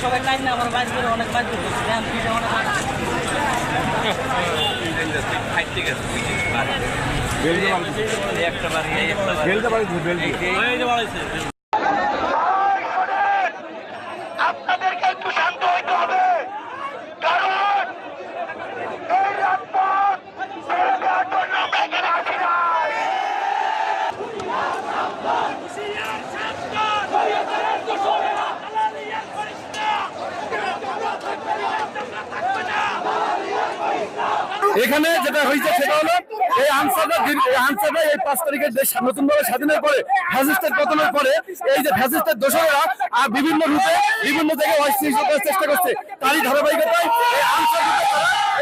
সবাই টাইম না আমার বাইক করে অনেক বাইক আপনাদেরকে একটু শান্ত হইতে হবে, কারণ এই রাজপথ ছেড়ে দেওয়ার জন্য আমরা এখানে আসি নাই। এখানে যেটা হয়েছে সেটা হলো এই আনসাররা এই 5 তারিখের দেশ নতুনভাবে স্বাধীনের পরে ফ্যাসিস্টের পতনের পরে এই যে ফ্যাসিস্টের দোসরেরা আর বিভিন্ন রূপে বিভিন্ন জায়গায় অস্থির করার চেষ্টা করছে, তারই ধারাবাহিকতায় এই আনসার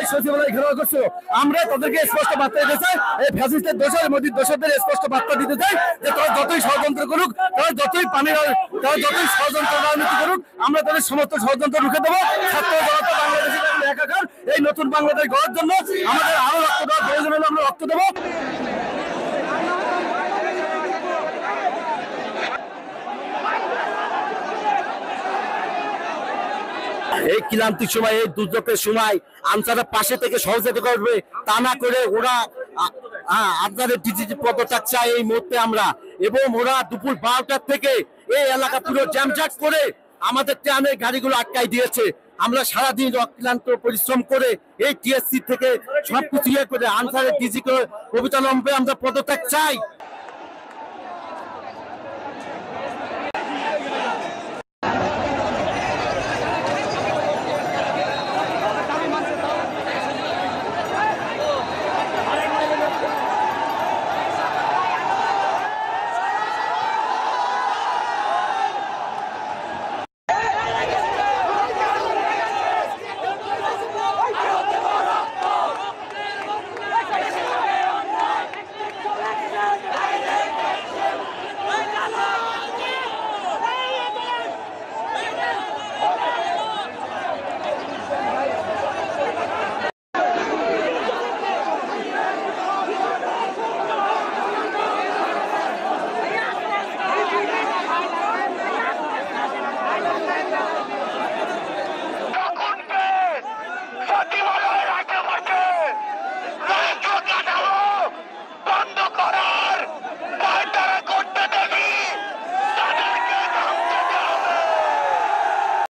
এই সচিবালয় ঘেরাও করছিল। আমরা তাদেরকে স্পষ্ট বার্তা দিতে চাই, এই ফ্যাসিস্টের মোদীর দোষরদের স্পষ্ট বার্তা দিতে চাই যে তারা যতই ষড়যন্ত্র করুক, তারা যতই ষড়যন্ত্র রাজনীতি করুক, আমরা তাদের সমস্ত ষড়যন্ত্র রুখে দেবো। ছাত্র জনতা বাংলাদেশে একাকার এই নতুন বাংলাদেশ গড়ার জন্য আমাদের আরো রক্ত দেওয়ার প্রয়োজন হলে আমরা রক্ত দেবো। এই ক্লান্তির সময়, এই দুর্যোগের সময় আনসারের পাশে থেকে সহযোগিতা করবে, তা না করে ওরা আপনাদের ডিজিটি পদত্যাগ চাই এই মুহূর্তে আমরা। এবং ওরা দুপুর 12টার থেকে এই এলাকা পুরো জ্যামজাট করে আমাদের ট্রেনের গাড়িগুলো আটকাই দিয়েছে। আমরা সারাদিন অক্লান্ত পরিশ্রম করে এই টিএসসি থেকে সবকিছু ইয়ে করে আনসারের ডিজি অবিলম্বে আমরা পদত্যাগ চাই।